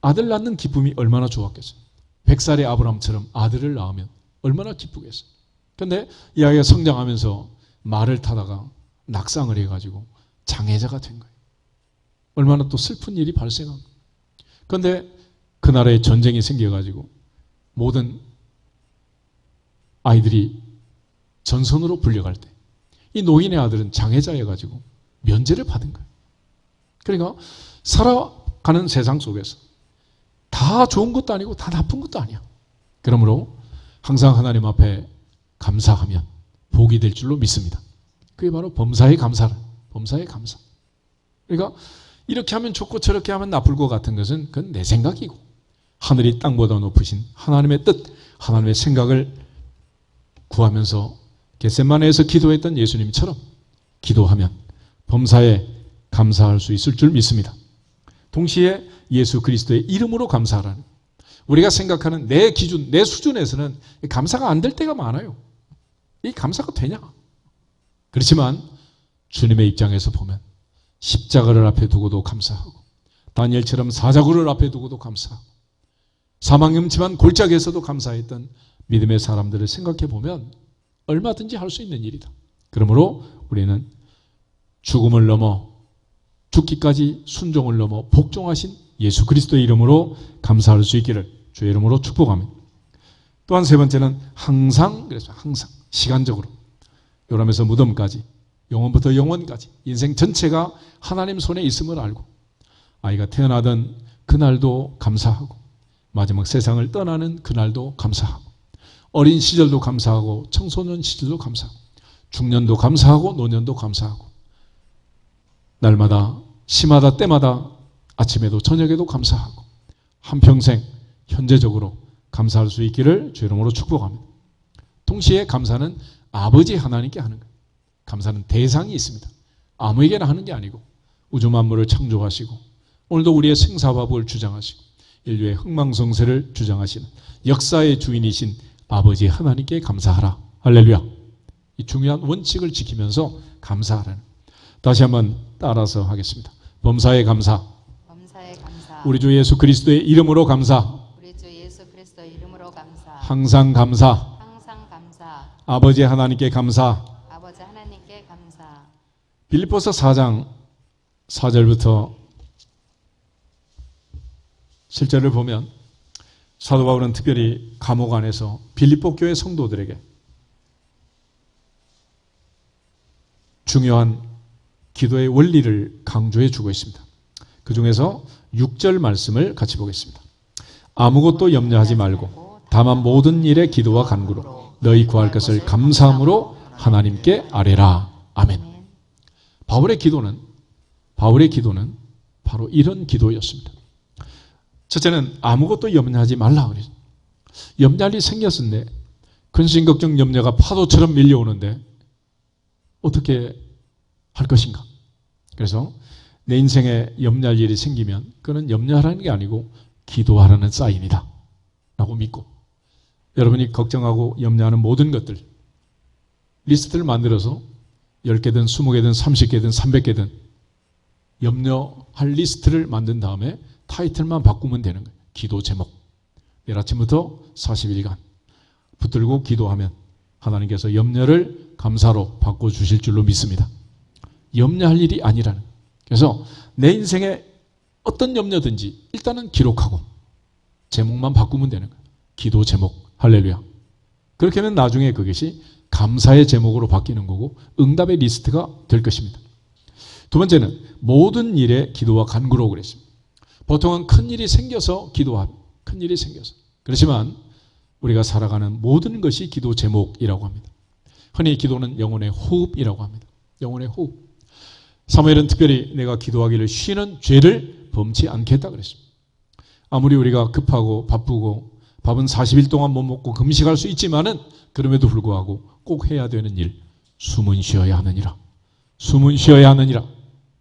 아들 낳는 기쁨이 얼마나 좋았겠어요. 100살의 아브라함처럼 아들을 낳으면 얼마나 기쁘겠어요. 그런데 이 아이가 성장하면서 말을 타다가 낙상을 해가지고 장애자가 된 거예요. 얼마나 또 슬픈 일이 발생한 거예요. 그런데 그 나라에 전쟁이 생겨가지고 모든 아이들이 전선으로 불려갈 때 이 노인의 아들은 장애자여가지고 면제를 받은 거예요. 그러니까 살아가는 세상 속에서 다 좋은 것도 아니고 다 나쁜 것도 아니야. 그러므로 항상 하나님 앞에 감사하면 복이 될 줄로 믿습니다. 그게 바로 범사에 감사라. 범사에 감사. 그러니까 이렇게 하면 좋고 저렇게 하면 나쁠 것 같은 것은 그건 내 생각이고, 하늘이 땅보다 높으신 하나님의 뜻, 하나님의 생각을 구하면서 겟세마네에서 기도했던 예수님처럼 기도하면 범사에 감사할 수 있을 줄 믿습니다. 동시에 예수 그리스도의 이름으로 감사하라는, 우리가 생각하는 내 기준, 내 수준에서는 감사가 안 될 때가 많아요. 이 감사가 되냐? 그렇지만 주님의 입장에서 보면 십자가를 앞에 두고도 감사하고, 다니엘처럼 사자굴을 앞에 두고도 감사하고, 사망음침한 골짜기에서도 감사했던 믿음의 사람들을 생각해 보면 얼마든지 할 수 있는 일이다. 그러므로 우리는 죽음을 넘어 죽기까지 순종을 넘어 복종하신 예수 그리스도의 이름으로 감사할 수 있기를 주의 이름으로 축복합니다. 또한 세 번째는 항상, 그래서 항상 시간적으로 요람에서 무덤까지, 영원부터 영원까지 인생 전체가 하나님 손에 있음을 알고, 아이가 태어나던 그날도 감사하고, 마지막 세상을 떠나는 그날도 감사하고, 어린 시절도 감사하고, 청소년 시절도 감사하고, 중년도 감사하고, 노년도 감사하고, 날마다 시마다 때마다 아침에도 저녁에도 감사하고, 한평생 현재적으로 감사할 수 있기를 주의 이름으로 축복합니다. 동시에 감사는 아버지 하나님께 하는 거예요. 감사는 대상이 있습니다. 아무에게나 하는 게 아니고 우주 만물을 창조하시고 오늘도 우리의 생사화복을 주장하시고 인류의 흥망성쇠를 주장하시는 역사의 주인이신 아버지 하나님께 감사하라. 할렐루야. 이 중요한 원칙을 지키면서 감사하라는, 다시 한번 따라서 하겠습니다. 범사에 감사. 범사에 감사. 우리 주 예수 그리스도의 이름으로 감사. 우리 주 예수 그리스도의 이름으로 감사. 항상 감사. 항상 감사. 아버지 하나님께 감사. 아버지 하나님께 감사. 빌립보서 4장 4절부터 7절을 보면 사도 바울은 특별히 감옥 안에서 빌립보 교회 성도들에게 중요한 기도의 원리를 강조해 주고 있습니다. 그 중에서 6절 말씀을 같이 보겠습니다. 아무것도 염려하지 말고 다만 모든 일에 기도와 간구로 너희 구할 것을 감사함으로 하나님께 아뢰라. 아멘. 바울의 기도는 바로 이런 기도였습니다. 첫째는 아무것도 염려하지 말라 그랬어요. 염려할 일이 생겼는데, 근심 걱정 염려가 파도처럼 밀려오는데 어떻게 할 것인가? 그래서 내 인생에 염려할 일이 생기면 그는 염려하라는 게 아니고 기도하라는 사인이다 라고 믿고, 여러분이 걱정하고 염려하는 모든 것들 리스트를 만들어서 10개든 20개든 30개든 300개든 염려할 리스트를 만든 다음에 타이틀만 바꾸면 되는 거예요. 기도 제목. 내일 아침부터 40일간 붙들고 기도하면 하나님께서 염려를 감사로 바꿔주실 줄로 믿습니다. 염려할 일이 아니라는. 그래서 내 인생에 어떤 염려든지 일단은 기록하고 제목만 바꾸면 되는 거예요. 기도 제목. 할렐루야. 그렇게 하면 나중에 그것이 감사의 제목으로 바뀌는 거고 응답의 리스트가 될 것입니다. 두 번째는 모든 일에 기도와 간구로 그랬습니다. 보통은 큰 일이 생겨서 기도하고, 큰 일이 생겨서. 그렇지만 우리가 살아가는 모든 것이 기도 제목이라고 합니다. 흔히 기도는 영혼의 호흡이라고 합니다. 영혼의 호흡. 사무엘은 특별히 내가 기도하기를 쉬는 죄를 범치 않겠다 그랬습니다. 아무리 우리가 급하고 바쁘고 밥은 40일 동안 못 먹고 금식할 수 있지만은 그럼에도 불구하고 꼭 해야 되는 일, 숨은 쉬어야 하느니라. 숨은 쉬어야 하느니라.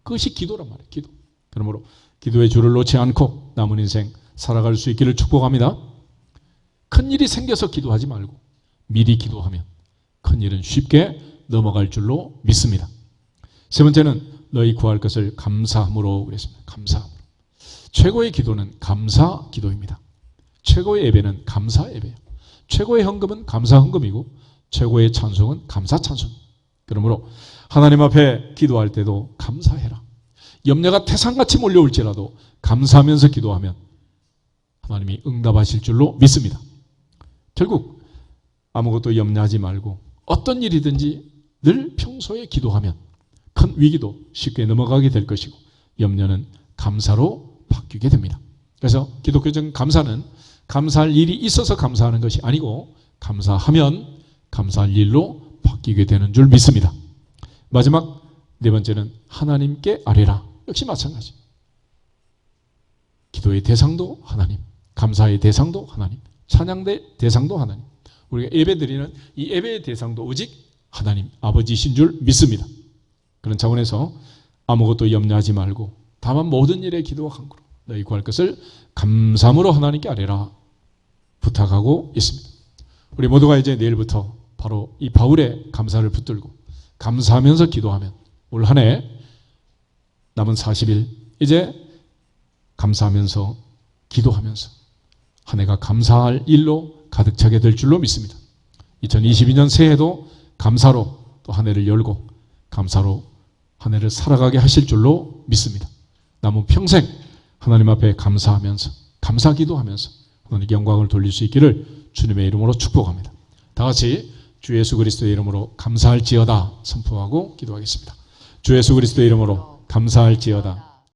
그것이 기도란 말이에요. 기도. 그러므로 기도의 줄을 놓지 않고 남은 인생 살아갈 수 있기를 축복합니다. 큰 일이 생겨서 기도하지 말고 미리 기도하면 큰 일은 쉽게 넘어갈 줄로 믿습니다. 세 번째는 너희 구할 것을 감사함으로 그랬습니다. 감사함으로. 최고의 기도는 감사 기도입니다. 최고의 예배는 감사 예배예요. 최고의 헌금은 감사 헌금이고 최고의 찬송은 감사 찬송. 그러므로 하나님 앞에 기도할 때도 감사해라. 염려가 태산같이 몰려올지라도 감사하면서 기도하면 하나님이 응답하실 줄로 믿습니다. 결국 아무것도 염려하지 말고 어떤 일이든지 늘 평소에 기도하면 큰 위기도 쉽게 넘어가게 될 것이고 염려는 감사로 바뀌게 됩니다. 그래서 기독교적인 감사는 감사할 일이 있어서 감사하는 것이 아니고 감사하면 감사할 일로 바뀌게 되는 줄 믿습니다. 마지막 네 번째는 하나님께 아뢰라. 역시 마찬가지. 기도의 대상도 하나님, 감사의 대상도 하나님, 찬양의 대상도 하나님. 우리가 예배드리는 이 예배의 대상도 오직 하나님 아버지이신 줄 믿습니다. 그런 차원에서 아무것도 염려하지 말고 다만 모든 일에 기도와 간구로 너희 구할 것을 감사함으로 하나님께 아뢰라 부탁하고 있습니다. 우리 모두가 이제 내일부터 바로 이 바울의 감사를 붙들고 감사하면서 기도하면 올 한 해 남은 40일 이제 감사하면서 기도하면서 한 해가 감사할 일로 가득 차게 될 줄로 믿습니다. 2022년 새해도 감사로 또 한 해를 열고 감사로 한 해를 살아가게 하실 줄로 믿습니다. 남은 평생 하나님 앞에 감사하면서 감사 기도하면서 하나님께 영광을 돌릴 수 있기를 주님의 이름으로 축복합니다. 다 같이 주 예수 그리스도의 이름으로 감사할지어다 선포하고 기도하겠습니다. 주 예수 그리스도의 이름으로 감사할지어다.